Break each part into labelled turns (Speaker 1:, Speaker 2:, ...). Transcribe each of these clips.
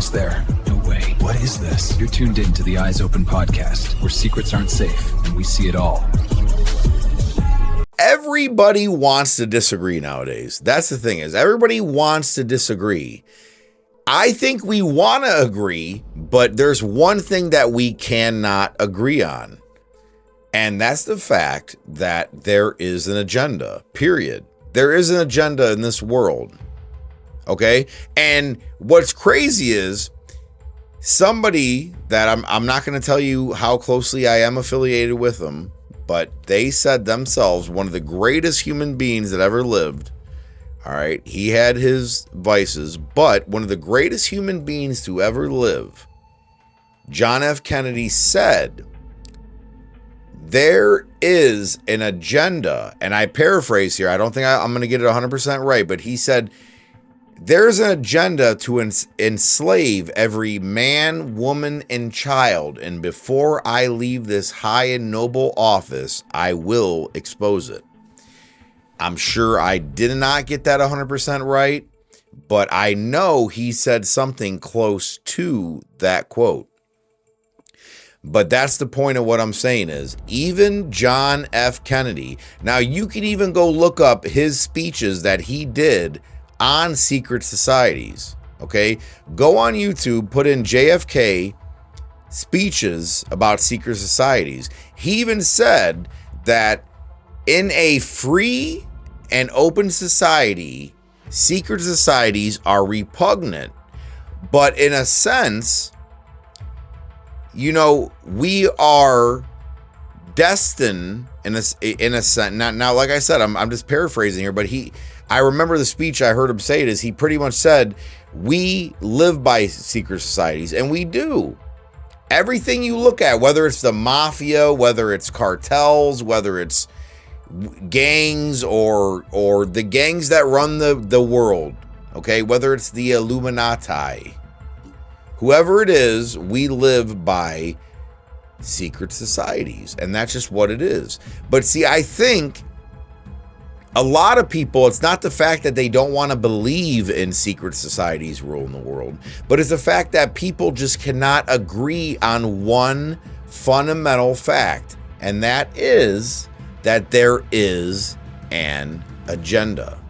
Speaker 1: almost there. No way. What is this? You're tuned in to the Eyes Open podcast, where secrets aren't safe and we see it all.
Speaker 2: Everybody wants to disagree nowadays. That's the thing, is everybody wants to disagree. I think we want to agree, but there's one thing that we cannot agree on. And that's the fact that there is an agenda, period. There is an agenda in this world. Okay? And what's crazy is somebody that I'm not going to tell you how closely I am affiliated with them, but they said themselves, one of the greatest human beings that ever lived. All right? He had his vices, but one of the greatest human beings to ever live, John F. Kennedy, said, there is an agenda, and I paraphrase here. I don't think I'm going to get it 100% right, but he said, there's an agenda to enslave every man, woman, and child, and before I leave this high and noble office, I will expose it. I'm sure I did not get that 100% right, but I know he said something close to that quote. But that's the point of what I'm saying is, even John F. Kennedy, now you can even go look up his speeches that he did on secret societies, okay? Go on YouTube, put in JFK speeches about secret societies. He even said that in a free and open society, secret societies are repugnant. But in a sense, you know, we are destined in a sense. Now, like I said, I'm just paraphrasing here, but I remember the speech I heard him say it is he pretty much said, we live by secret societies, and we do. Everything you look at, whether it's the mafia, whether it's cartels, whether it's gangs or the gangs that run the world, okay, whether it's the Illuminati, whoever it is, we live by secret societies, and that's just what it is. But see, I think a lot of people, it's not the fact that they don't want to believe in secret societies rule in the world, but it's the fact that people just cannot agree on one fundamental fact, and that is that there is an agenda.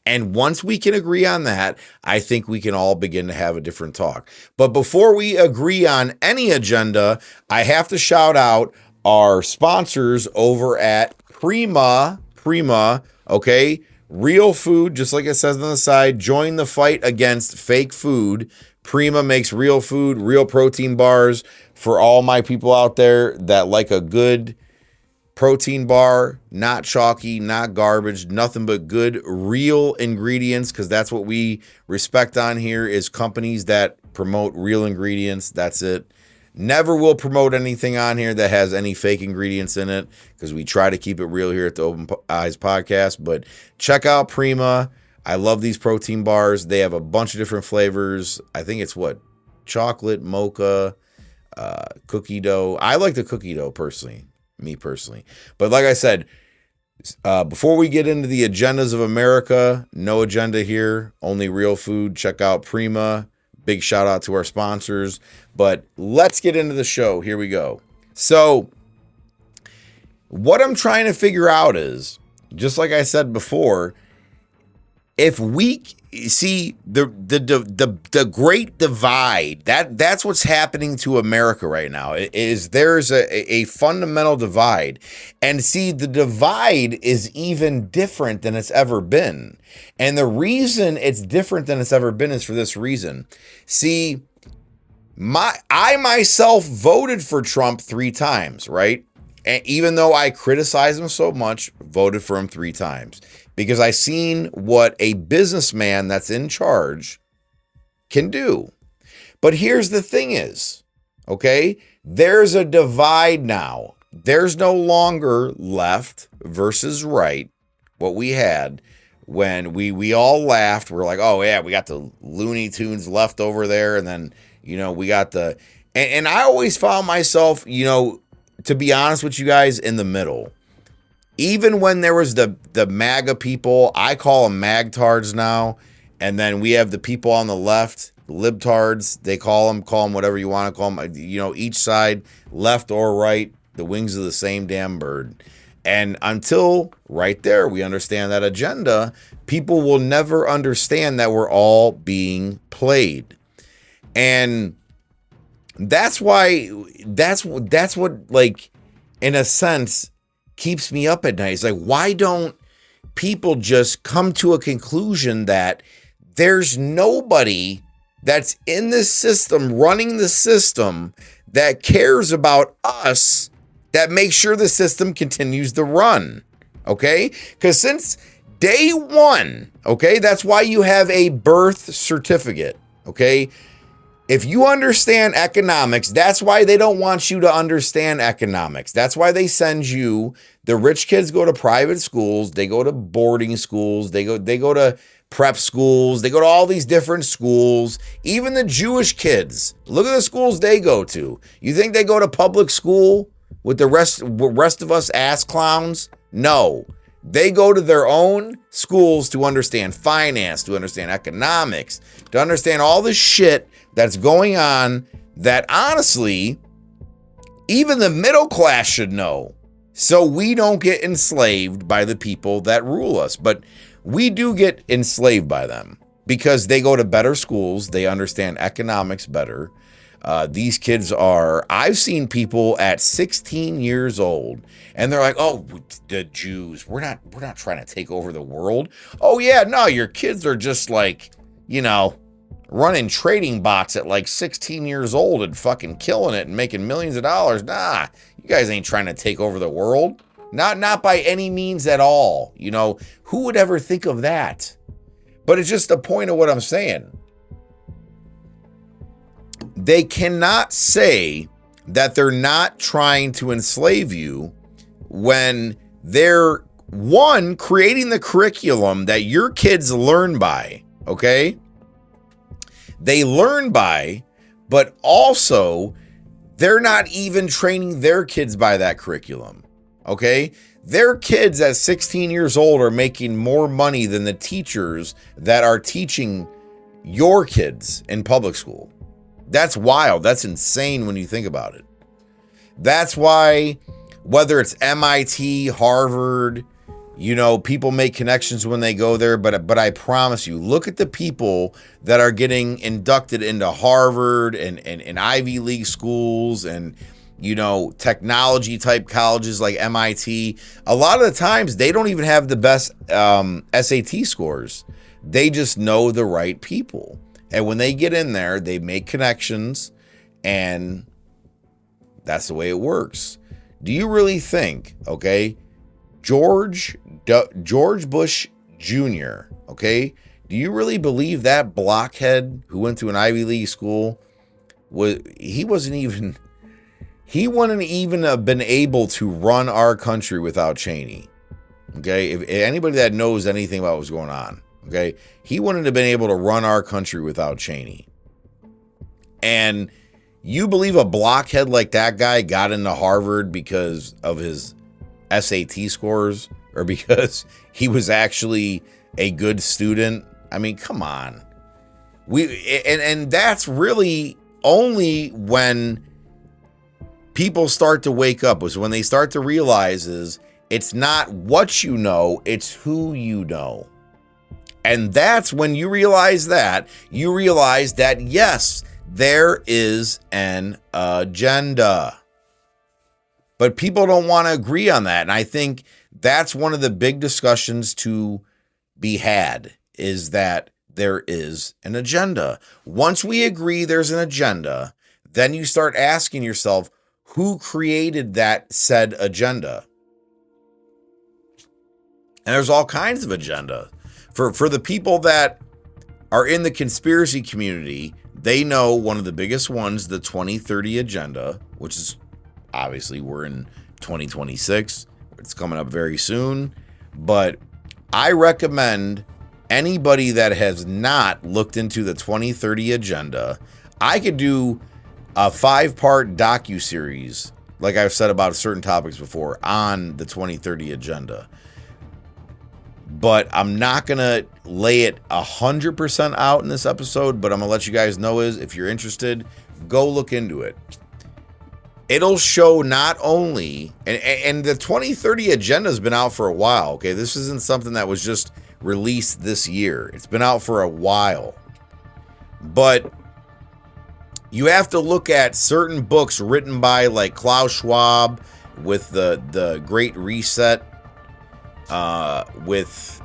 Speaker 2: And once we can agree on that, I think we can all begin to have a different talk. But before we agree on any agenda, I have to shout out our sponsors over at Prima, okay? Real food, just like it says on the side. Join the fight against fake food. Prima makes real food, real protein bars for all my people out there that like a good protein bar, not chalky, not garbage, nothing but good, real ingredients, because that's what we respect on here is companies that promote real ingredients. That's it. Never will promote anything on here that has any fake ingredients in it because we try to keep it real here at the Open Eyes podcast. But check out Prima. I love these protein bars. They have a bunch of different flavors. I think it's chocolate, mocha, cookie dough. I like the cookie dough personally, me personally. But like I said, before we get into the agendas of America, no agenda here, only real food. Check out Prima. Big shout out to our sponsors. But let's get into the show. Here we go. So what I'm trying to figure out is, just like I said before, if we see the great divide, that's what's happening to America right now, is there's a fundamental divide. And see, the divide is even different than it's ever been. And the reason it's different than it's ever been is for this reason. See, I myself voted for Trump 3 times, right? And even though I criticize him so much, voted for him 3 times. Because I seen what a businessman that's in charge can do. But here's the thing is, okay, there's a divide now. There's no longer left versus right, what we had when we all laughed. We're like, oh yeah, we got the Looney Tunes left over there. And then, you know, we got and I always found myself, you know, to be honest with you guys, in the middle. Even when there was the MAGA people, I call them magtards now, And then we have the people on the left, libtards, they call them whatever you want to call them. You know, each side, left or right, the wings of the same damn bird. And until right there, we understand that agenda, people will never understand that we're all being played. And that's why, that's what, like, in a sense, keeps me up at night. It's like, why don't people just come to a conclusion that there's nobody that's in this system, running the system, that cares about us, that makes sure the system continues to run, okay? Because since day one, okay, that's why you have a birth certificate, okay? If you understand economics, that's why they don't want you to understand economics. That's why they send you, the rich kids go to private schools, they go to boarding schools, they go to prep schools, they go to all these different schools. Even the Jewish kids, look at the schools they go to. You think they go to public school with the rest of us ass clowns? No. They go to their own schools to understand finance, to understand economics, to understand all the shit that's going on that honestly, even the middle class should know. So we don't get enslaved by the people that rule us. But we do get enslaved by them because they go to better schools. They understand economics better. These kids are, I've seen people at 16 years old and they're like, oh, the Jews, we're not trying to take over the world. Oh yeah, no, your kids are just like, you know, running trading bots at like 16 years old and fucking killing it and making millions of dollars. Nah, you guys ain't trying to take over the world. Not by any means at all. You know, who would ever think of that? But it's just the point of what I'm saying. They cannot say that they're not trying to enslave you when they're, one, creating the curriculum that your kids learn by, okay? They learn by, but also they're not even training their kids by that curriculum, okay? Their kids at 16 years old are making more money than the teachers that are teaching your kids in public school. That's wild. That's insane when you think about it. That's why, whether it's MIT, Harvard, you know, people make connections when they go there, but I promise you, look at the people that are getting inducted into Harvard and Ivy League schools and, you know, technology type colleges like MIT. A lot of the times they don't even have the best SAT scores. They just know the right people. And when they get in there, they make connections, and that's the way it works. Do you really think, okay, George Bush Jr., okay, do you really believe that blockhead who went to an Ivy League school, he wouldn't even have been able to run our country without Cheney, okay? If anybody that knows anything about what's going on, okay, he wouldn't have been able to run our country without Cheney. And you believe a blockhead like that guy got into Harvard because of his SAT scores or because he was actually a good student? I mean, come on. And that's really only when people start to wake up, is when they start to realize is it's not what you know, it's who you know. And that's when you realize that, yes, there is an agenda. But people don't want to agree on that. And I think that's one of the big discussions to be had, is that there is an agenda. Once we agree there's an agenda, then you start asking yourself, who created that said agenda? And there's all kinds of agenda. For the people that are in the conspiracy community, they know one of the biggest ones, the 2030 agenda, which is obviously we're in 2026. It's coming up very soon. But I recommend anybody that has not looked into the 2030 agenda, I could do a 5-part docuseries, like I've said about certain topics before, on the 2030 agenda. but I'm not going to lay it 100% out in this episode, but I'm going to let you guys know is if you're interested, go look into it. It'll show not only, and the 2030 agenda has been out for a while, okay? This isn't something that was just released this year. It's been out for a while. But you have to look at certain books written by like Klaus Schwab with the Great Reset, with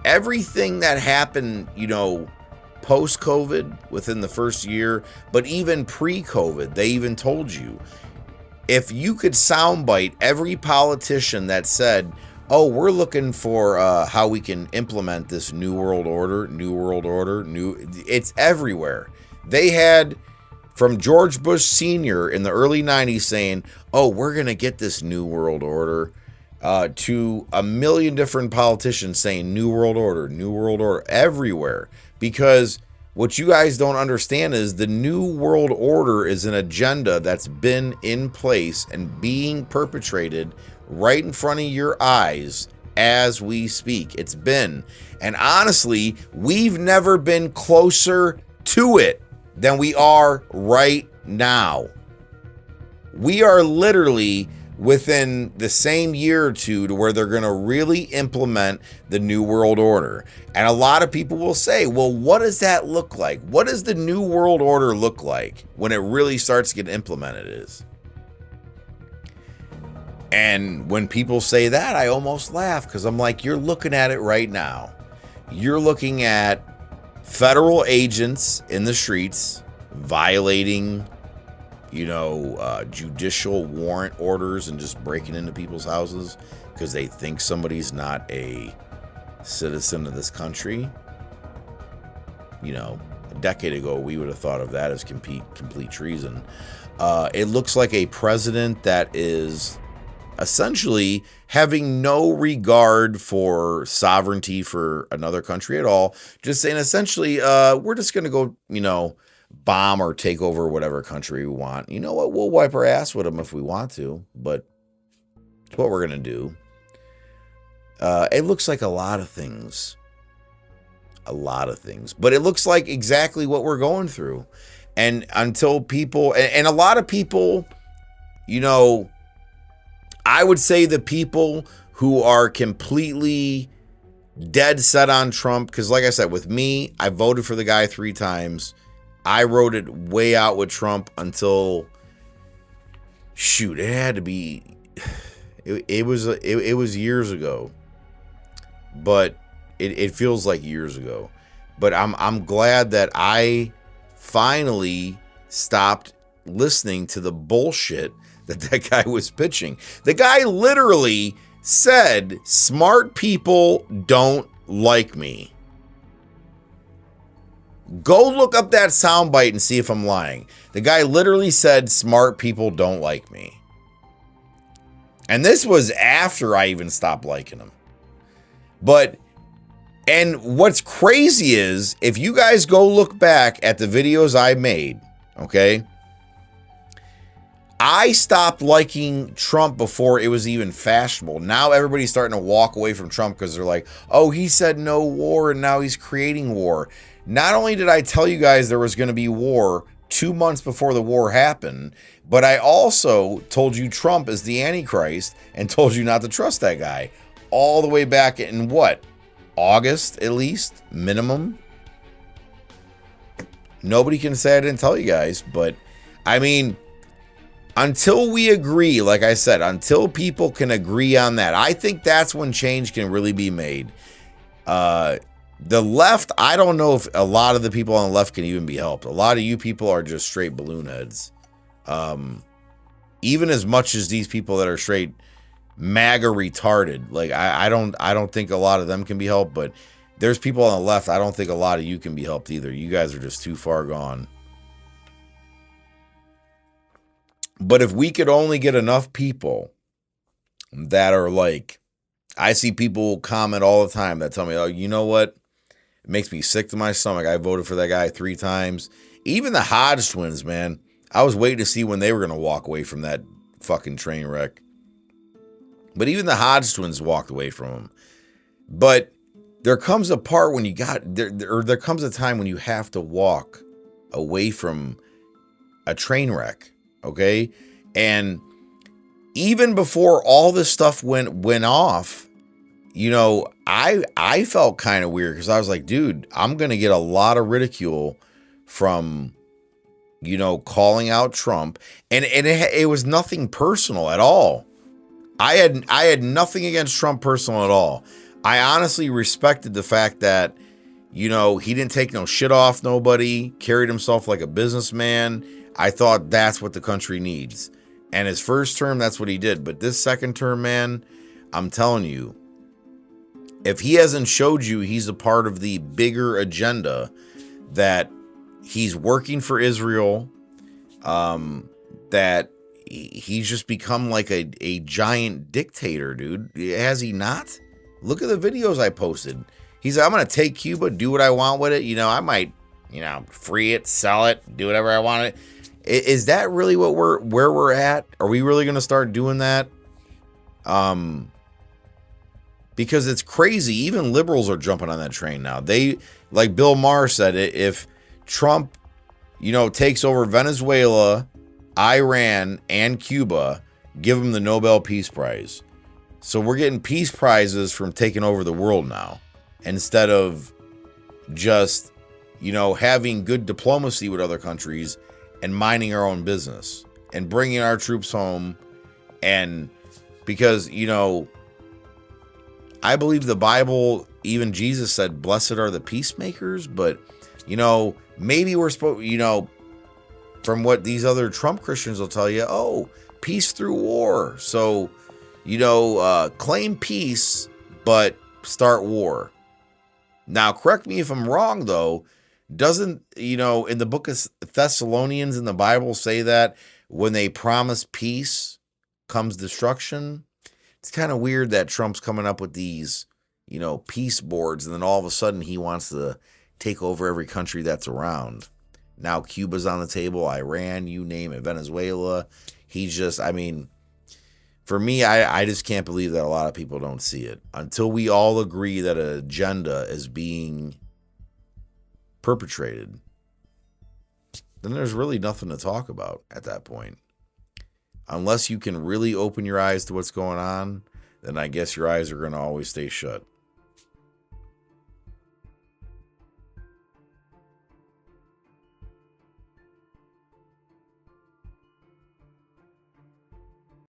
Speaker 2: everything that happened, you know, post-COVID within the first year, but even pre-COVID, they even told you, if you could soundbite every politician that said, oh, we're looking for how we can implement this New World Order, it's everywhere. They had from George Bush Sr. in the early 90s saying, oh, we're going to get this New World Order, to a million different politicians saying New World Order, everywhere. Because what you guys don't understand is the New World Order is an agenda that's been in place and being perpetrated right in front of your eyes as we speak. It's been. And honestly, we've never been closer to it than we are right now. We are literally within the same year or two to where they're going to really implement the New World Order. And a lot of people will say, well, what does that look like? What does the New World Order look like when it really starts to get implemented is? And when people say that, I almost laugh because I'm like, you're looking at it right now. You're looking at federal agents in the streets violating, you know, judicial warrant orders and just breaking into people's houses because they think somebody's not a citizen of this country. You know, a decade ago, we would have thought of that as complete treason. It looks like a president that is essentially having no regard for sovereignty for another country at all. Just saying, essentially, we're just going to go, you know, bomb or take over whatever country we want. You know what? We'll wipe our ass with them if we want to, but it's what we're going to do. It looks like a lot of things, but it looks like exactly what we're going through. And until people, and a lot of people, you know, I would say the people who are completely dead set on Trump, because like I said, with me, I voted for the guy 3 times. I wrote it way out with Trump until, shoot, it had to be, it was years ago, but it feels like years ago. But I'm glad that I finally stopped listening to the bullshit that guy was pitching. The guy literally said, smart people don't like me. Go look up that soundbite and see if I'm lying. The guy literally said, smart people don't like me. And this was after I even stopped liking him. But, and what's crazy is, if you guys go look back at the videos I made, okay, I stopped liking Trump before it was even fashionable. Now everybody's starting to walk away from Trump because they're like, oh, he said no war and now he's creating war. Not only did I tell you guys there was going to be war 2 months before the war happened, but I also told you Trump is the Antichrist and told you not to trust that guy all the way back in what? August, at least, minimum. Nobody can say I didn't tell you guys, but I mean, until we agree, like I said, until people can agree on that, I think that's when change can really be made. The left, I don't know if a lot of the people on the left can even be helped. A lot of you people are just straight balloon heads. Even as much as these people that are straight MAGA retarded, like I don't think a lot of them can be helped, but there's people on the left, I don't think a lot of you can be helped either. You guys are just too far gone. But if we could only get enough people that are like, I see people comment all the time that tell me, oh, you know what? It makes me sick to my stomach. I voted for that guy 3 times. Even the Hodge twins, man. I was waiting to see when they were going to walk away from that fucking train wreck. But even the Hodge twins walked away from him. But there comes a part when there comes a time when you have to walk away from a train wreck, okay? And even before all this stuff went off, I felt kind of weird because I was like, dude, I'm gonna get a lot of ridicule from calling out Trump, and it was nothing personal at all. I had nothing against Trump personal at all. I honestly respected the fact that he didn't take no shit off nobody, carried himself like a businessman. I thought that's what the country needs. And his first term, that's what he did. But this second term, man, I'm telling you, if he hasn't showed you he's a part of the bigger agenda, that he's working for Israel, that he's just become like a giant dictator, dude. Has he not? Look at the videos I posted. He's like, I'm going to take Cuba, do what I want with it. I might, free it, sell it, do whatever I want it. Is that really where we're at? Are we really going to start doing that? Because it's crazy. Even liberals are jumping on that train now. They, like Bill Maher said, if Trump, takes over Venezuela, Iran, and Cuba, give him the Nobel Peace Prize. So we're getting peace prizes from taking over the world now, instead of just, having good diplomacy with other countries and minding our own business and bringing our troops home. And because, I believe the Bible, even Jesus said, blessed are the peacemakers. But, maybe we're supposed, from what these other Trump Christians will tell you, peace through war. So, claim peace, but start war. Now, correct me if I'm wrong, though. Doesn't, in the book of Thessalonians in the Bible say that when they promise peace comes destruction? It's kind of weird that Trump's coming up with these, peace boards, and then all of a sudden he wants to take over every country that's around. Now Cuba's on the table, Iran, you name it, Venezuela. For me, I just can't believe that a lot of people don't see it. Until we all agree that an agenda is being perpetrated, then there's really nothing to talk about at that point. Unless you can really open your eyes to what's going on, then I guess your eyes are going to always stay shut.